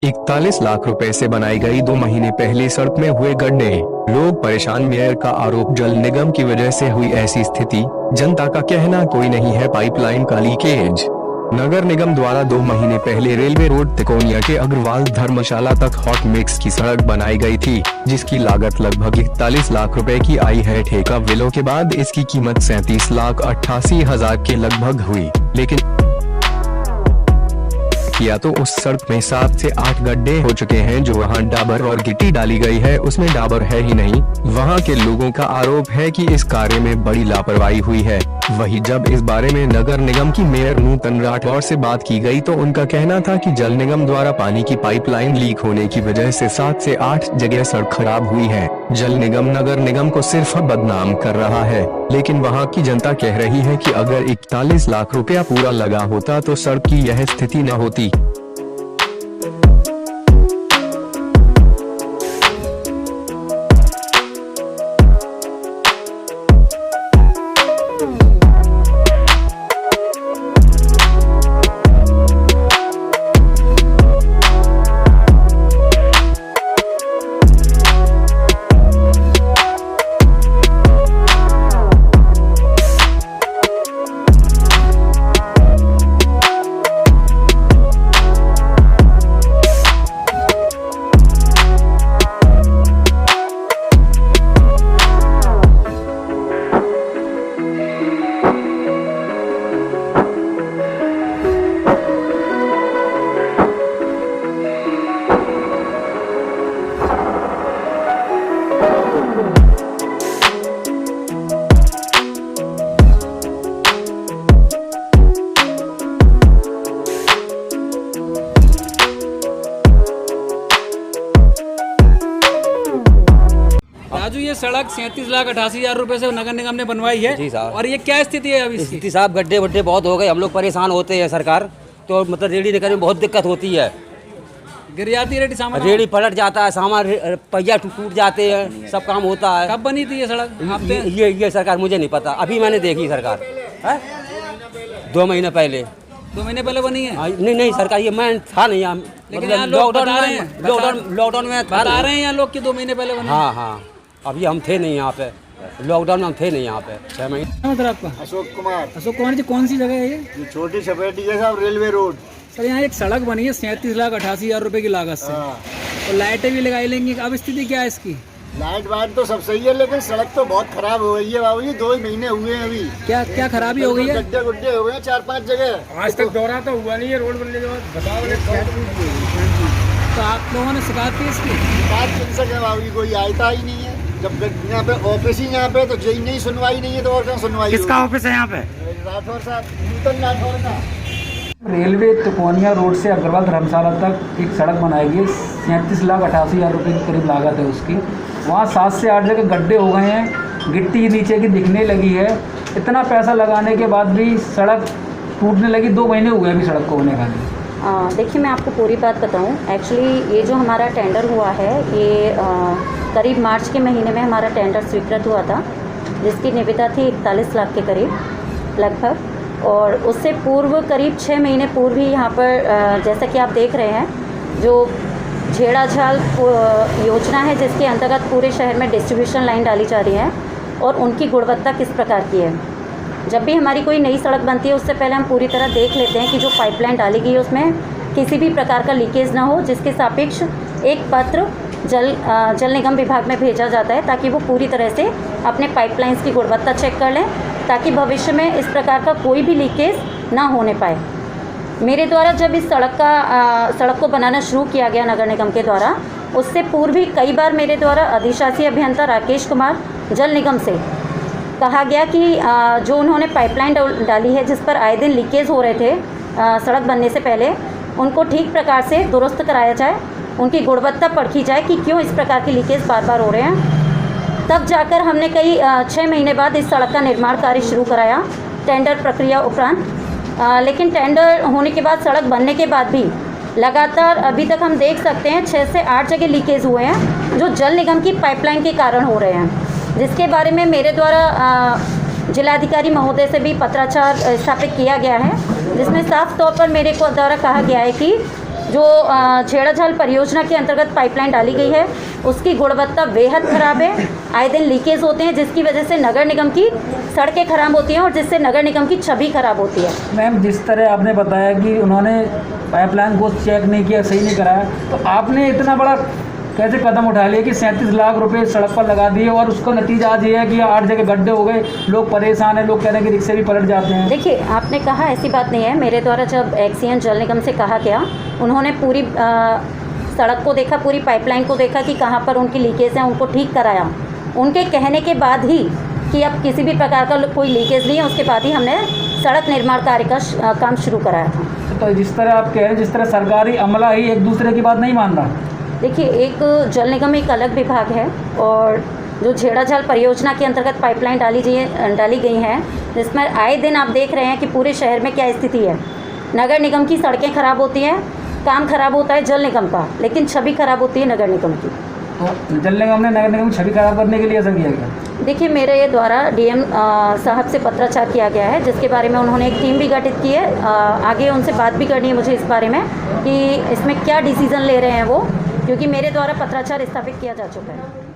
41 लाख रुपए से बनाई गई 2 महीने पहले सड़क में हुए गड्ढे, लोग परेशान। मेयर का आरोप, जल निगम की वजह से हुई ऐसी स्थिति। जनता का कहना, कोई नहीं है पाइपलाइन का लीकेज। नगर निगम द्वारा 2 महीने पहले रेलवे रोड तिकोनिया के अग्रवाल धर्मशाला तक हॉट मिक्स की सड़क बनाई गई थी, जिसकी लागत लगभग 41 लाख रुपए की आई है। ठेका विलो के बाद इसकी कीमत 37,88,000 के लगभग हुई, लेकिन किया तो उस सड़क में 7 से 8 गड्ढे हो चुके हैं। जो वहां डाबर और गिट्टी डाली गई है, उसमें डाबर है ही नहीं। वहां के लोगों का आरोप है कि इस कार्य में बड़ी लापरवाही हुई है। वहीं जब इस बारे में नगर निगम की मेयर नूतन राठौर से बात की गई तो उनका कहना था कि जल निगम द्वारा पानी की पाइपलाइन लीक होने की वजह से 7 से 8 जगह सड़क खराब हुई है। जल निगम नगर निगम को सिर्फ बदनाम कर रहा है, लेकिन वहां की जनता कह रही है कि अगर 41 लाख रुपया पूरा लगा होता तो सड़क की यह स्थिति न होती। राजू, ये सड़क 37,88,000 रुपए से नगर निगम ने बनवाई है जी साहब। और ये क्या स्थिति है अभी इसकी? स्थिति साहब, गड्ढे वड्ढे बहुत हो गए, हम लोग परेशान होते हैं। सरकार तो मतलब रेडी निकलने में बहुत दिक्कत होती है। गिर जाती है रेडी सामान, रेडी पलट जाता है, सामान पहिया टूट जाते हैं, सब काम होता है। कब बनी थी ये सड़क? ये सरकार मुझे नहीं पता, अभी मैंने देखी सरकार है 2 महीने पहले। 2 महीने पहले बनी है? नहीं सरकार, ये मैं था नहीं यहाँ, लेकिन लॉकडाउन में बता रहे हैं यहाँ लोग कि 2 महीने पहले बनी। हाँ, अभी हम थे नहीं यहाँ पे, लॉकडाउन में हम थे नहीं यहाँ पे 6 महीने। मतलब आपका? अशोक कुमार। अशोक कुमार जी, कौन सी जगह है ये? छोटी छपेटी है साहब, रेलवे रोड। सर, यहाँ एक सड़क बनी है 37,88,000 रुपए की लागत से, और लाइटें भी लगाई लेंगी। अब स्थिति क्या है इसकी? लाइट वाइट तो सब सही है, लेकिन सड़क तो बहुत खराब हो गई है बाबू जी। 2 महीने हुए हैं अभी। क्या खराबी हो गई है? गड्ढे गुड्ढे हो गए हैं 4-5 जगह। आज तक दौरा तो हुआ नहीं है रोड बनने के बाद। बताओ, तो आप लोगों ने शिकायत की इसकी? बात किन से है बाबू जी, कोई आता ही नहीं है। जब यहाँ पे ऑफिस ही यहाँ पे, तो जई नहीं सुनवाई नहीं है, तो और क्या सुनवाई? किसका ऑफिस है यहाँ पे? राठौर साहब, नूतन राठौर का। रेलवे तिकोनिया रोड से अग्रवाल धर्मशाला तक एक सड़क बनाई गई, 37,88,000 रुपये के करीब लागत है उसकी। वहाँ 7 से 8 जगह गड्ढे हो गए हैं, गिट्टी नीचे की दिखने लगी है। इतना पैसा लगाने के बाद भी सड़क टूटने लगी। 2 महीने हुए अभी सड़क को होने का नहीं। देखिए, मैं आपको पूरी बात बताऊं। एक्चुअली ये जो हमारा टेंडर हुआ है, ये करीब मार्च के महीने में हमारा टेंडर स्वीकृत हुआ था, जिसकी निविदा थी 41 लाख के करीब लगभग। और उससे पूर्व करीब 6 महीने पूर्व ही यहाँ पर जैसा कि आप देख रहे हैं, जो झेड़ाझाल योजना है, जिसके अंतर्गत पूरे शहर में डिस्ट्रीब्यूशन लाइन डाली जा रही है, और उनकी गुणवत्ता किस प्रकार की है। जब भी हमारी कोई नई सड़क बनती है, उससे पहले हम पूरी तरह देख लेते हैं कि जो पाइपलाइन डाली गई है उसमें किसी भी प्रकार का लीकेज ना हो, जिसके सापेक्ष एक पत्र जल निगम विभाग में भेजा जाता है, ताकि वो पूरी तरह से अपने पाइपलाइंस की गुणवत्ता चेक कर लें, ताकि भविष्य में इस प्रकार का कोई भी लीकेज ना होने पाए। मेरे द्वारा जब इस सड़क को बनाना शुरू किया गया नगर निगम के द्वारा, उससे पूर्व भी कई बार मेरे द्वारा अधिशासी अभियंता राकेश कुमार जल निगम से कहा गया कि जो उन्होंने पाइपलाइन डाली है, जिस पर आए दिन लीकेज हो रहे थे सड़क बनने से पहले, उनको ठीक प्रकार से दुरुस्त कराया जाए, उनकी गुणवत्ता परखी जाए कि क्यों इस प्रकार की लीकेज बार बार हो रहे हैं। तब जाकर हमने कई 6 महीने बाद इस सड़क का निर्माण कार्य शुरू कराया, टेंडर प्रक्रिया उपरांत। लेकिन टेंडर होने के बाद, सड़क बनने के बाद भी लगातार अभी तक हम देख सकते हैं 6 से 8 जगह लीकेज हुए हैं, जो जल निगम की पाइपलाइन के कारण हो रहे हैं, जिसके बारे में मेरे द्वारा जिलाधिकारी महोदय से भी पत्राचार स्थापित किया गया है, जिसमें साफ तौर पर मेरे को द्वारा कहा गया है कि जो छेड़ाझाल परियोजना के अंतर्गत पाइपलाइन डाली गई है उसकी गुणवत्ता बेहद खराब है। आए दिन लीकेज होते हैं जिसकी वजह से नगर निगम की सड़कें खराब होती हैं और जिससे नगर निगम की छवि खराब होती है। मैम, जिस तरह आपने बताया कि उन्होंने पाइपलाइन को चेक नहीं किया, सही नहीं कराया, तो आपने इतना बड़ा कैसे कदम उठा लिया कि 37 लाख रुपए सड़क पर लगा दिए और उसका नतीजा आज ये है कि 8 जगह गड्ढे हो गए, लोग परेशान हैं, लोग कह रहे हैं कि रिक्शे भी पलट जाते हैं। देखिए, आपने कहा ऐसी बात नहीं है। मेरे द्वारा जब एक्सीएन जल निगम से कहा गया, उन्होंने पूरी सड़क को देखा, पूरी पाइपलाइन को देखा कि कहाँ पर उनकी लीकेज है, उनको ठीक कराया। उनके कहने के बाद ही कि अब किसी भी प्रकार का कोई लीकेज नहीं है, उसके बाद ही हमने सड़क निर्माण कार्य का काम शुरू कराया था। तो जिस तरह आप कह रहे हैं, जिस तरह सरकारी अमला ही एक दूसरे की बात नहीं मान रहा। देखिए, एक जल निगम एक अलग विभाग है और जो छेड़ाझाल परियोजना के अंतर्गत पाइपलाइन डाली गई हैं, जिसमें आए दिन आप देख रहे हैं कि पूरे शहर में क्या स्थिति है। नगर निगम की सड़कें खराब होती हैं, काम खराब होता है जल निगम का, लेकिन छवि खराब होती है नगर निगम की। तो जल निगम ने नगर निगम की छवि खराब करने के लिए ऐसा किया गया? देखिए, मेरे द्वारा डीएम साहब से पत्राचार किया गया है, जिसके बारे में उन्होंने एक टीम भी गठित की है। आगे उनसे बात भी करनी है मुझे इस बारे में कि इसमें क्या डिसीज़न ले रहे हैं वो, क्योंकि मेरे द्वारा पत्राचार स्थापित किया जा चुका है।